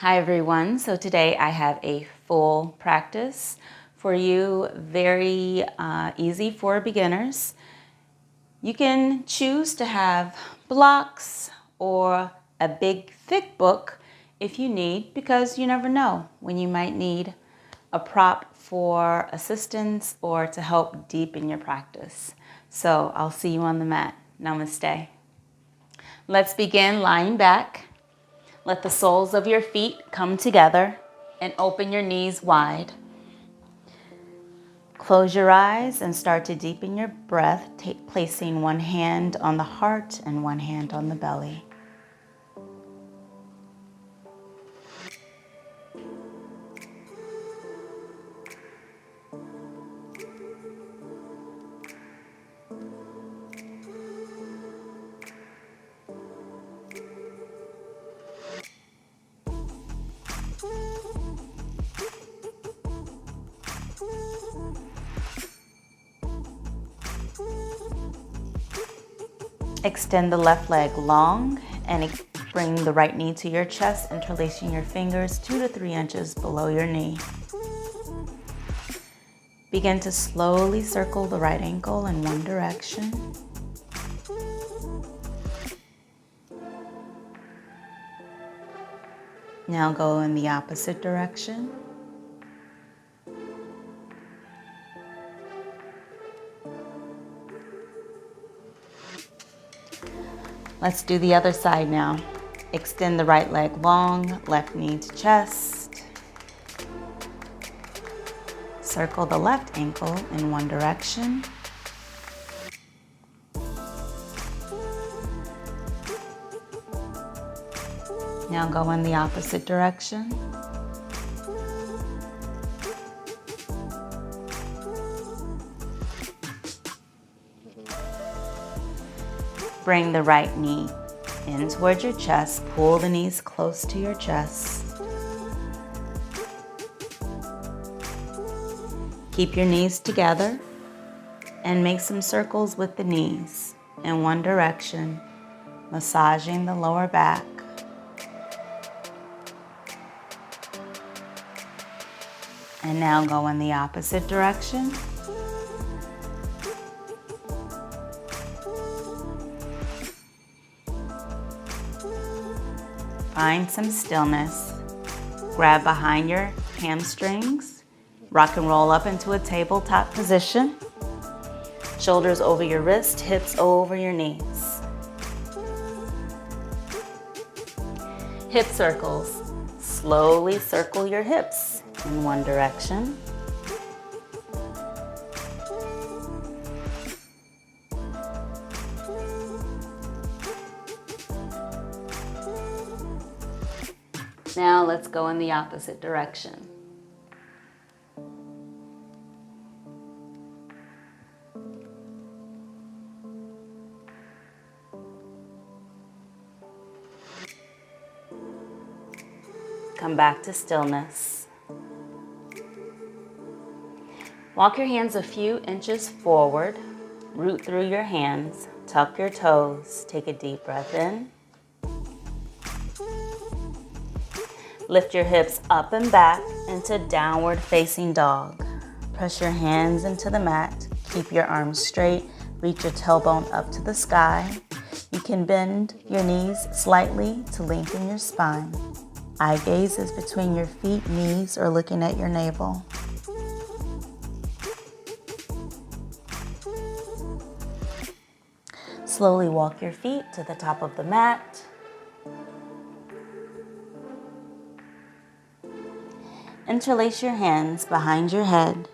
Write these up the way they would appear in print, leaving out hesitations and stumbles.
Hi everyone, so today I have a full practice for you, very easy for beginners. You can choose to have blocks or a big thick book if you need, because you never know when you might need a prop for assistance or to help deepen your practice. So I'll see you on the mat. Namaste. Let's begin lying back. Let the soles of your feet come together and open your knees wide. Close your eyes and start to deepen your breath, placing one hand on the heart and one hand on the belly. Extend the left leg long and bring the right knee to your chest, interlacing your fingers 2 to 3 inches below your knee. Begin to slowly circle the right ankle in one direction. Now go in the opposite direction. Let's do the other side now. Extend the right leg long, left knee to chest. Circle the left ankle in one direction. Now go in the opposite direction. Bring the right knee in towards your chest. Pull the knees close to your chest. Keep your knees together and make some circles with the knees in one direction, massaging the lower back. And now go in the opposite direction. Find some stillness. Grab behind your hamstrings. Rock and roll up into a tabletop position. Shoulders over your wrist, hips over your knees. Hip circles. Slowly circle your hips in one direction. Now let's go in the opposite direction. Come back to stillness. Walk your hands a few inches forward. Root through your hands. Tuck your toes. Take a deep breath in. Lift your hips up and back into downward facing dog. Press your hands into the mat. Keep your arms straight. Reach your tailbone up to the sky. You can bend your knees slightly to lengthen your spine. Eye gaze is between your feet, knees, or looking at your navel. Slowly walk your feet to the top of the mat. Interlace your hands behind your head.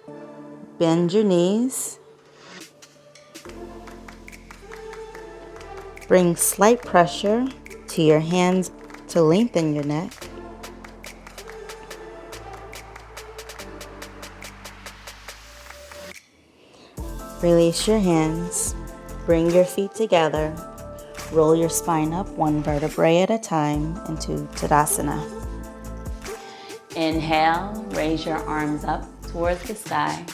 Bend your knees. Bring slight pressure to your hands to lengthen your neck. Release your hands. Bring your feet together. Roll your spine up one vertebrae at a time into Tadasana. Inhale, raise your arms up towards the sky.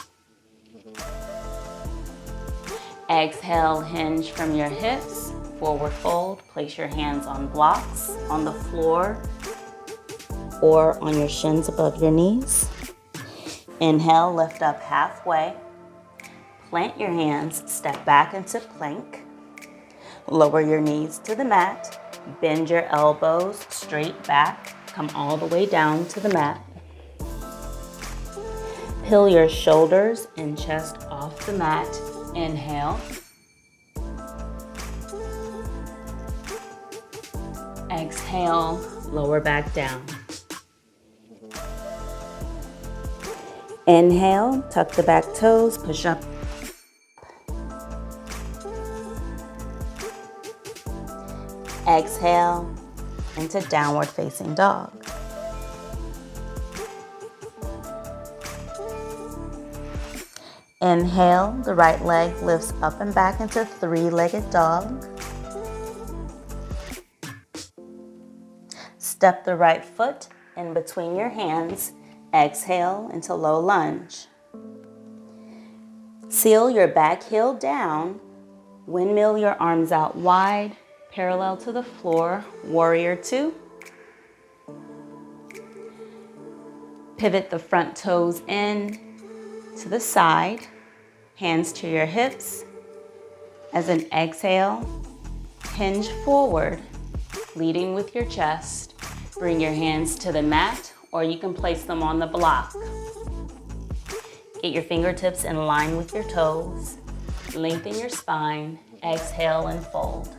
Exhale, hinge from your hips, forward fold. Place your hands on blocks on the floor. or on your shins above your knees. Inhale, lift up halfway. Plant your hands, step back into plank. Lower your knees to the mat. Bend your elbows straight back. Come all the way down to the mat. Peel your shoulders and chest off the mat. Inhale. Exhale, lower back down. Inhale, tuck the back toes, push up. Exhale into downward facing dog. Inhale, the right leg lifts up and back into three-legged dog. Step the right foot in between your hands. Exhale into low lunge. Seal your back heel down. Windmill your arms out wide, parallel to the floor. Warrior two. Pivot the front toes in to the side. Hands to your hips. As an exhale, hinge forward, leading with your chest. Bring your hands to the mat, or you can place them on the block. Get your fingertips in line with your toes. Lengthen your spine. Exhale and fold.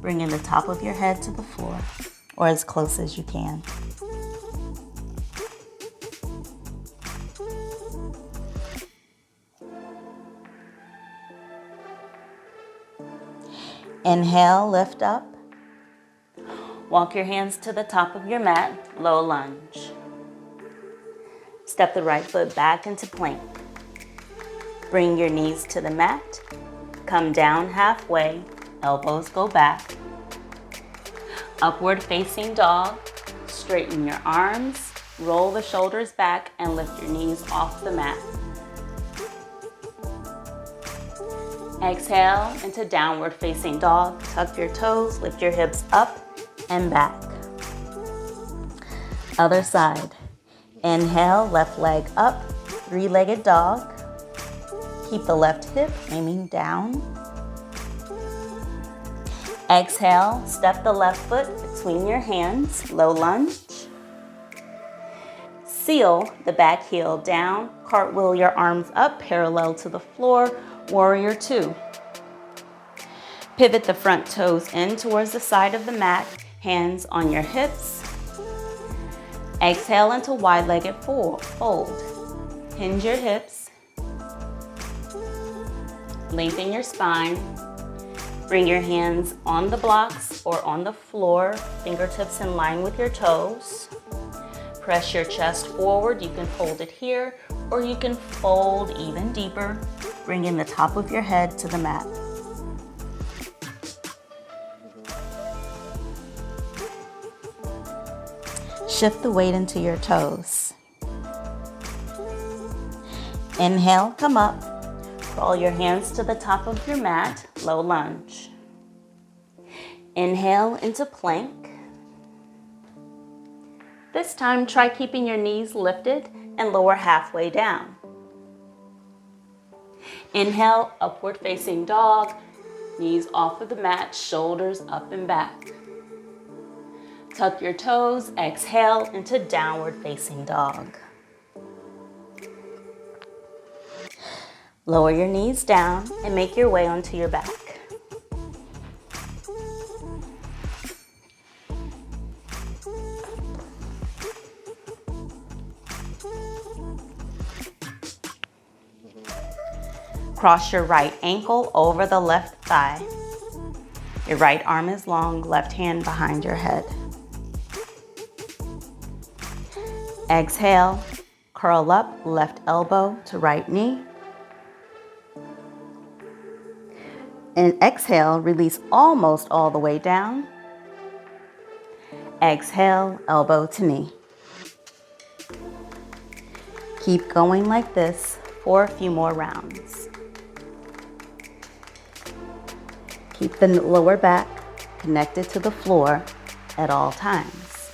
Bring in the top of your head to the floor, or as close as you can. Inhale, lift up. Walk your hands to the top of your mat, low lunge. Step the right foot back into plank. Bring your knees to the mat. Come down halfway, elbows go back. Upward facing dog. Straighten your arms, roll the shoulders back, and lift your knees off the mat. Exhale into downward facing dog. Tuck your toes, lift your hips up and back. Other side. Inhale, left leg up, three-legged dog. Keep the left hip aiming down. Exhale, step the left foot between your hands, low lunge. Seal the back heel down, cartwheel your arms up parallel to the floor, warrior two. Pivot the front toes in towards the side of the mat, hands on your hips. Exhale into wide-legged fold. Hinge your hips. Lengthen your spine. Bring your hands on the blocks or on the floor, fingertips in line with your toes. Press your chest forward. You can hold it here, or you can fold even deeper. Bring in the top of your head to the mat. Shift the weight into your toes. Inhale, come up. Crawl your hands to the top of your mat, low lunge. Inhale into plank. This time, try keeping your knees lifted and lower halfway down. Inhale, upward facing dog, knees off of the mat, shoulders up and back. Tuck your toes, exhale into downward facing dog. Lower your knees down and make your way onto your back. Cross your right ankle over the left thigh. Your right arm is long, left hand behind your head. Exhale, curl up, left elbow to right knee. And exhale, release almost all the way down. Exhale, elbow to knee. Keep going like this for a few more rounds. Keep the lower back connected to the floor at all times.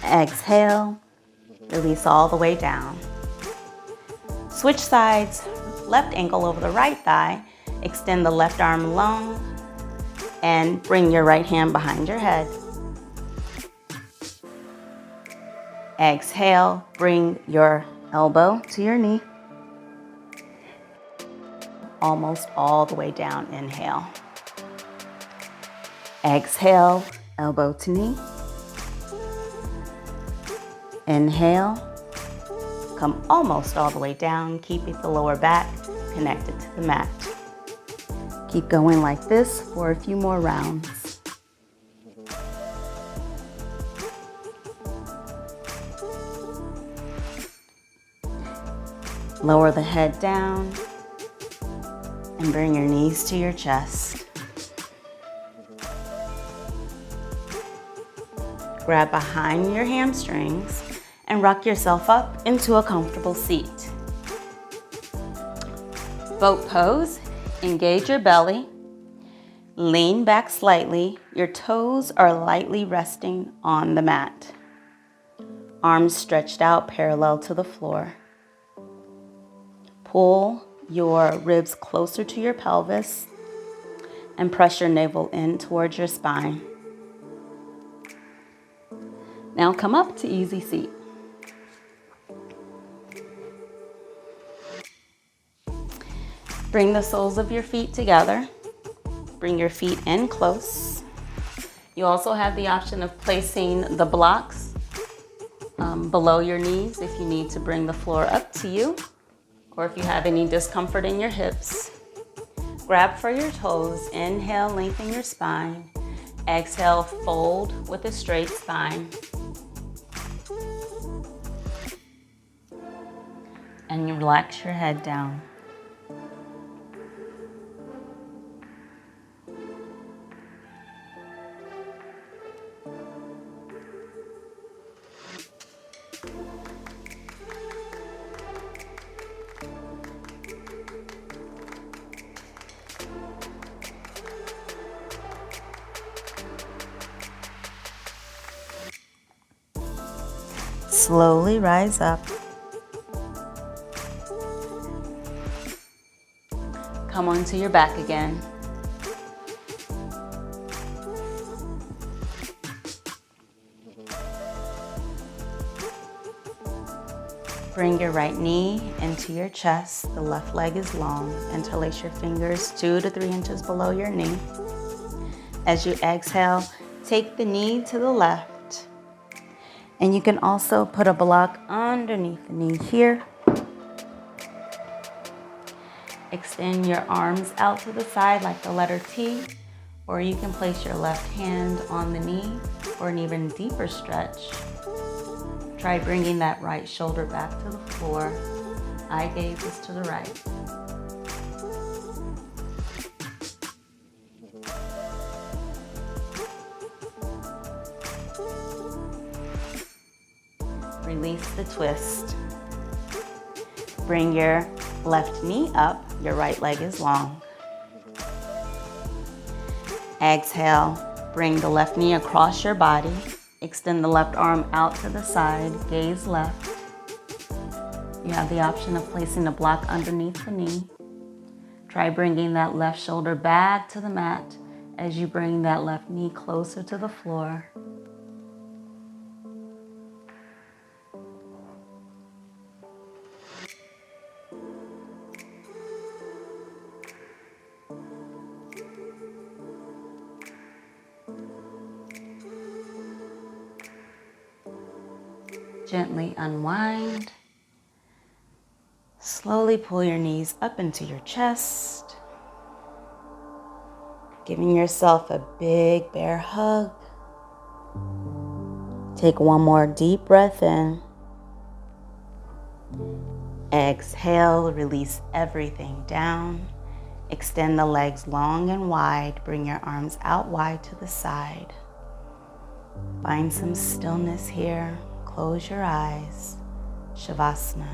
Exhale, release all the way down. Switch sides, left ankle over the right thigh. Extend the left arm long and bring your right hand behind your head. Exhale, bring your elbow to your knee. Almost all the way down, inhale. Exhale, elbow to knee. Inhale, come almost all the way down, keeping the lower back connected to the mat. Keep going like this for a few more rounds. Lower the head down and bring your knees to your chest. Grab behind your hamstrings and rock yourself up into a comfortable seat. Boat pose, engage your belly, lean back slightly. Your toes are lightly resting on the mat. Arms stretched out parallel to the floor. Pull your ribs closer to your pelvis and press your navel in towards your spine. Now come up to easy seat. Bring the soles of your feet together. Bring your feet in close. You also have the option of placing the blocks below your knees if you need to bring the floor up to you, or if you have any discomfort in your hips. Grab for your toes. Inhale, lengthen your spine. Exhale, fold with a straight spine. And you relax your head down. Slowly rise up. Come onto your back again. Bring your right knee into your chest. The left leg is long. Interlace your fingers 2 to 3 inches below your knee. As you exhale, take the knee to the left. And you can also put a block underneath the knee here. Extend your arms out to the side like the letter T, or you can place your left hand on the knee for an even deeper stretch. Try bringing that right shoulder back to the floor. Eye gaze is to the right. Release the twist. Bring your left knee up. Your right leg is long. Exhale. Bring the left knee across your body. Extend the left arm out to the side. Gaze left. You have the option of placing a block underneath the knee. Try bringing that left shoulder back to the mat as you bring that left knee closer to the floor. Gently unwind. Slowly pull your knees up into your chest. Giving yourself a big bear hug. Take one more deep breath in. Exhale, release everything down. Extend the legs long and wide. Bring your arms out wide to the side. Find some stillness here. Close your eyes. Shavasana.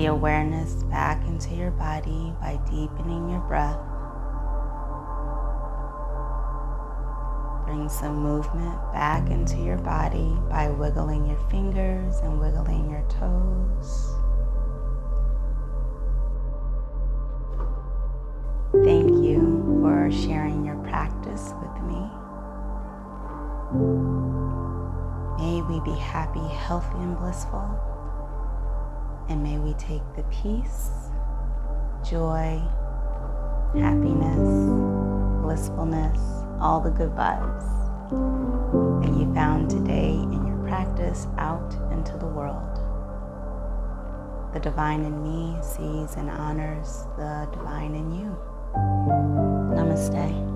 awareness back into your body by deepening your breath. Bring some movement back into your body by wiggling your fingers and wiggling your toes. Thank you for sharing your practice with me. May we be happy, healthy, and blissful. And may we take the peace, joy, happiness, blissfulness, all the good vibes that you found today in your practice out into the world. The divine in me sees and honors the divine in you. Namaste.